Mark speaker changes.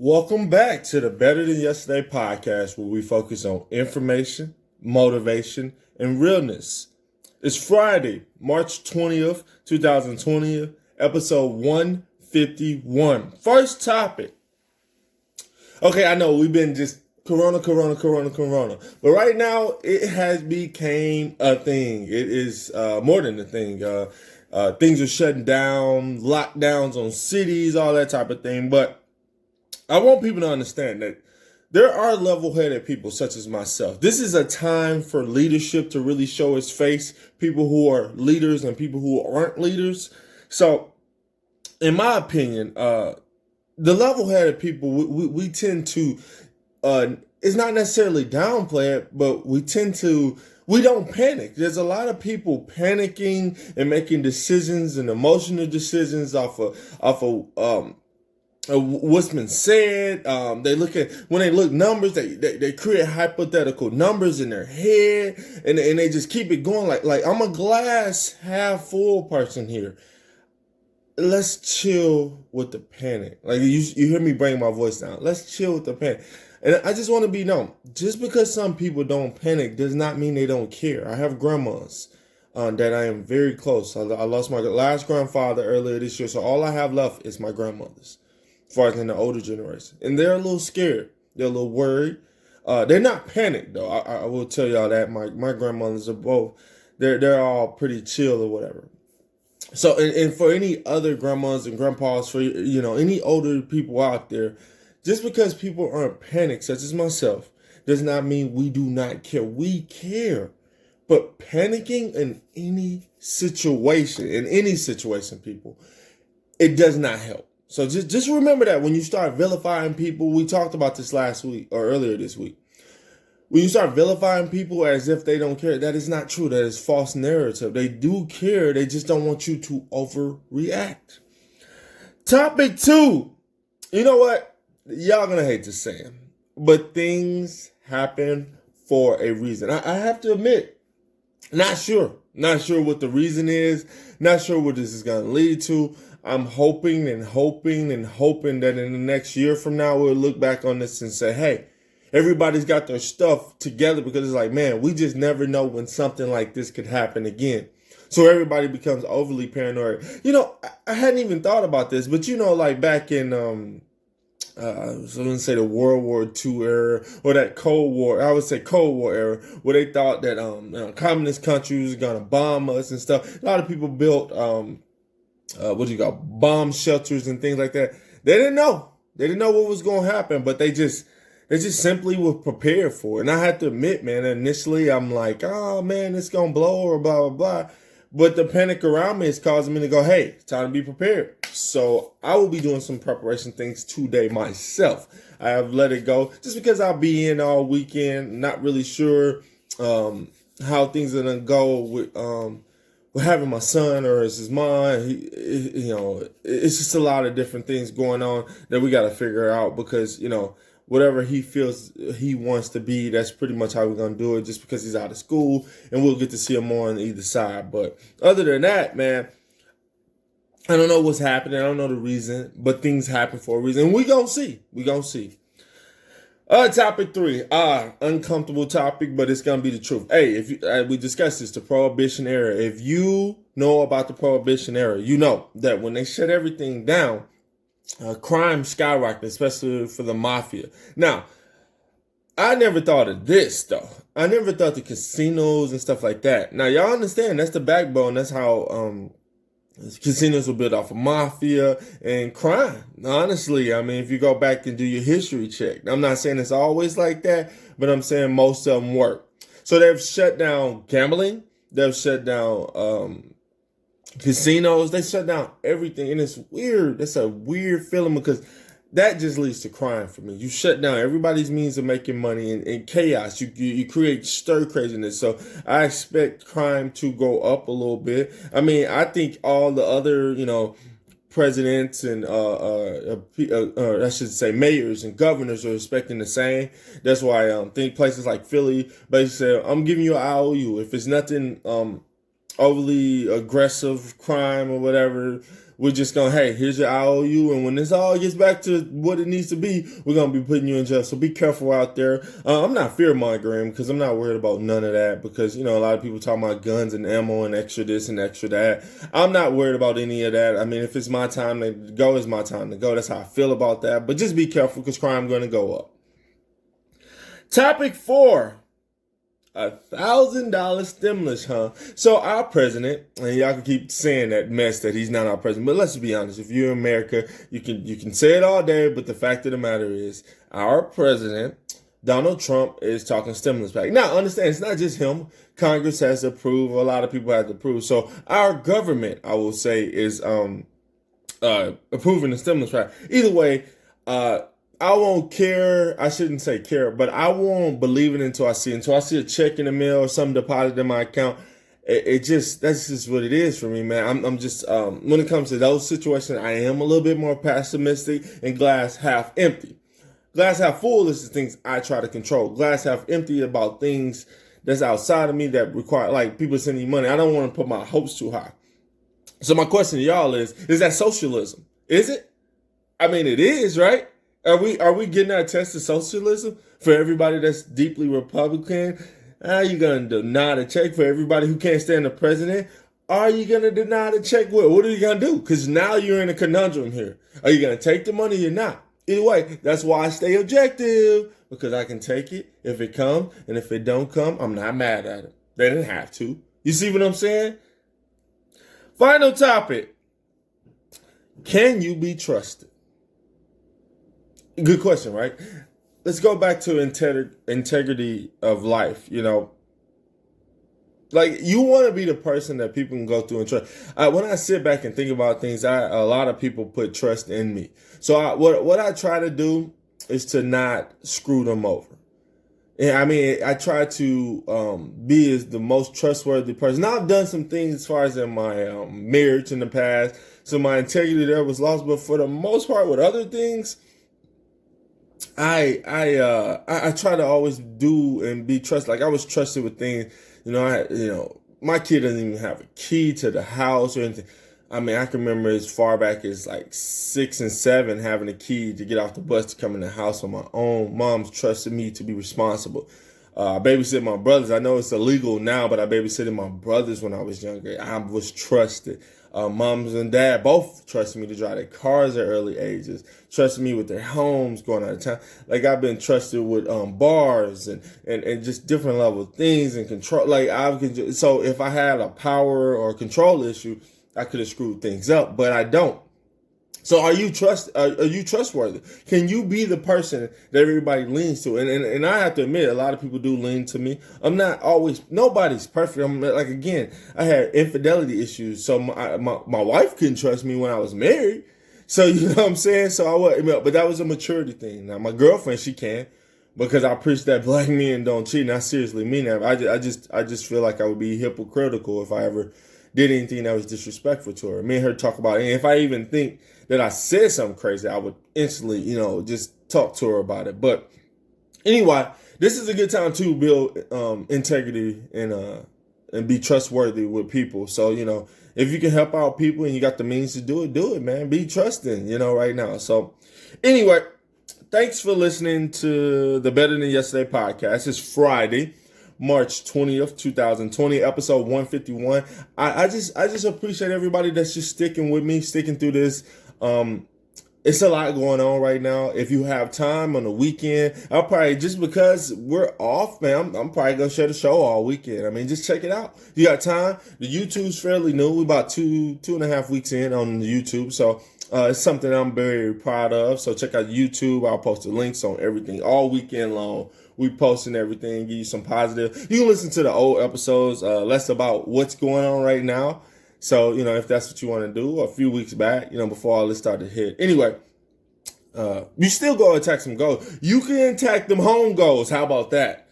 Speaker 1: Welcome back to the Better Than Yesterday podcast, where we focus on information, motivation, and realness. It's Friday, March 20th, 2020, episode 151. First topic. Okay, I know we've been just corona. But right now, it has become a thing. It is more than a thing. Things are shutting down, lockdowns on cities, all that type of thing. But I want people to understand that there are level-headed people such as myself. This is a time for leadership to really show its face, people who are leaders and people who aren't leaders. So, in my opinion, the level-headed people, we tend to, it's not necessarily downplay it, but we don't panic. There's a lot of people panicking and making decisions and emotional decisions off of what's been said. They look at, when they look numbers, they create hypothetical numbers in their head, and they just keep it going. Like I'm a glass half full person here. Let's chill with the panic. Like you hear me bring my voice down. Let's chill with the panic. And I just want to be known, just because some people don't panic does not mean they don't care. I have grandmas that I am very close. I lost my last grandfather earlier this year, so all I have left is my grandmothers, as far as in the older generation. And they're a little scared. They're a little worried. They're not panicked, though. I will tell y'all that. My grandmothers are both. They're all pretty chill or whatever. So, and for any other grandmas and grandpas, for any older people out there, just because people aren't panicked, such as myself, does not mean we do not care. We care. But panicking in any situation, people, it does not help. So just remember that when you start vilifying people. We talked about this last week or earlier this week. When you start vilifying people as if they don't care, that is not true. That is false narrative. They do care. They just don't want you to overreact. Topic 2. You know what? Y'all gonna hate to say it, but things happen for a reason. I have to admit, not sure what the reason is. Not sure what this is gonna lead to. I'm hoping that in the next year from now, we'll look back on this and say, hey, everybody's got their stuff together, because it's like, man, we just never know when something like this could happen again. So everybody becomes overly paranoid. I hadn't even thought about this, but like back in, so let's say the World War II era, or that Cold War, I would say Cold War era, where they thought that communist countries were going to bomb us and stuff. A lot of people built bomb shelters and things like that. They didn't know what was going to happen, but they just simply were prepared for it. And I have to admit, man, initially I'm like, oh man, it's going to blow or blah, blah, blah. But the panic around me is causing me to go, hey, it's time to be prepared. So I will be doing some preparation things today myself. I have let it go just because I'll be in all weekend, not really sure how things are going to go with having my son or his mom. It's just a lot of different things going on that we got to figure out, because, whatever he feels he wants to be, that's pretty much how we're going to do it, just because he's out of school, and we'll get to see him more on either side. But other than that, man, I don't know what's happening. I don't know the reason, but things happen for a reason. And we going to see. Topic 3, uncomfortable topic, but it's going to be the truth. Hey, if we discussed this, the Prohibition era. If you know about the Prohibition era, you know that when they shut everything down, crime skyrocketed, especially for the mafia. Now, I never thought of this, though. I never thought the casinos and stuff like that. Now, y'all understand, that's the backbone. That's how casinos were built off of mafia and crime. Honestly, I mean, if you go back and do your history check, I'm not saying it's always like that, but I'm saying most of them work. So they've shut down gambling. They've shut down casinos. They shut down everything. And it's weird. That's a weird feeling, because that just leads to crime for me. You shut down everybody's means of making money and chaos. You create stir craziness. So I expect crime to go up a little bit. I mean, I think all the other, presidents and I should say mayors and governors are expecting the same. That's why I think places like Philly basically say, I'm giving you an IOU. If it's nothing overly aggressive crime or whatever, we're just going, hey, here's your IOU, and when this all gets back to what it needs to be, we're going to be putting you in jail. So be careful out there. I'm not fear-mongering because I'm not worried about none of that because, a lot of people talking about guns and ammo and extra this and extra that. I'm not worried about any of that. I mean, if it's my time to go, it's my time to go. That's how I feel about that. But just be careful because crime going to go up. Topic 4. $1,000 stimulus, huh? So our president, and y'all can keep saying that mess that he's not our president, but let's be honest. If you're in America, you can say it all day, but the fact of the matter is, our president, Donald Trump, is talking stimulus package. Now, understand, it's not just him. Congress has to approve. A lot of people have to approve. So our government, I will say, is approving the stimulus package. Either way, I won't care. I shouldn't say care, but I won't believe it until I see it. Until I see a check in the mail or something deposited in my account. That's just what it is for me, man. I'm just, when it comes to those situations, I am a little bit more pessimistic and glass half empty. Glass half full is the things I try to control. Glass half empty about things that's outside of me that require, like people sending me money. I don't want to put my hopes too high. So my question to y'all is that socialism? Is it? I mean, it is, right? Are we getting our test of socialism for everybody that's deeply Republican? Are you going to deny the check for everybody who can't stand the president? Are you going to deny the check? What are you going to do? Because now you're in a conundrum here. Are you going to take the money or you're not? Either way, that's why I stay objective, because I can take it if it comes, and if it don't come, I'm not mad at it. They didn't have to. You see what I'm saying? Final topic. Can you be trusted? Good question, right? Let's go back to integrity of life. Like, you want to be the person that people can go through and trust. When I sit back and think about things, a lot of people put trust in me. So what I try to do is to not screw them over. And I mean, I try to be as the most trustworthy person. Now, I've done some things as far as in my marriage in the past, so my integrity there was lost. But for the most part, with other things, I try to always do and be trusted. Like, I was trusted with things. My kid doesn't even have a key to the house or anything. I mean, I can remember as far back as like 6 and 7 having a key to get off the bus to come in the house on my own. Mom's trusted me to be responsible. I babysitted my brothers. I know it's illegal now, but I babysitted my brothers when I was younger. I was trusted. Moms and dad both trusted me to drive their cars at early ages, trusted me with their homes going out of town. Like, I've been trusted with bars and just different level of things and control. Like, so if I had a power or control issue, I could have screwed things up, but I don't. So are you trustworthy? Can you be the person that everybody leans to? And I have to admit, a lot of people do lean to me. I'm not always, nobody's perfect. I'm like, again, I had infidelity issues. So my wife couldn't trust me when I was married. So, you know what I'm saying? But that was a maturity thing. Now, my girlfriend, she can, because I preach that black men don't cheat. And I seriously mean that. I just feel like I would be hypocritical if I ever did anything that was disrespectful to her. Me and her talk about it. And if I even think that I said something crazy, I would instantly, just talk to her about it. But anyway, this is a good time to build integrity and be trustworthy with people. So, if you can help out people and you got the means to do it, man. Be trusting, right now. So anyway, thanks for listening to the Better Than Yesterday podcast. It's Friday, March 20th, 2020, episode 151. I just appreciate everybody that's just sticking with me, sticking through this. It's a lot going on right now. If you have time on the weekend, I'll probably, just because we're off, man, I'm probably going to share the show all weekend. I mean, just check it out. You got time. The YouTube's fairly new. We're about two and a half weeks in on the YouTube. So it's something I'm very proud of. So check out YouTube. I'll post the links on everything all weekend long. We posting everything, give you some positive. You can listen to the old episodes, less about what's going on right now. So, if that's what you want to do, a few weeks back, before all this started to hit. Anyway, you still go attack some goals. You can attack them home goals. How about that?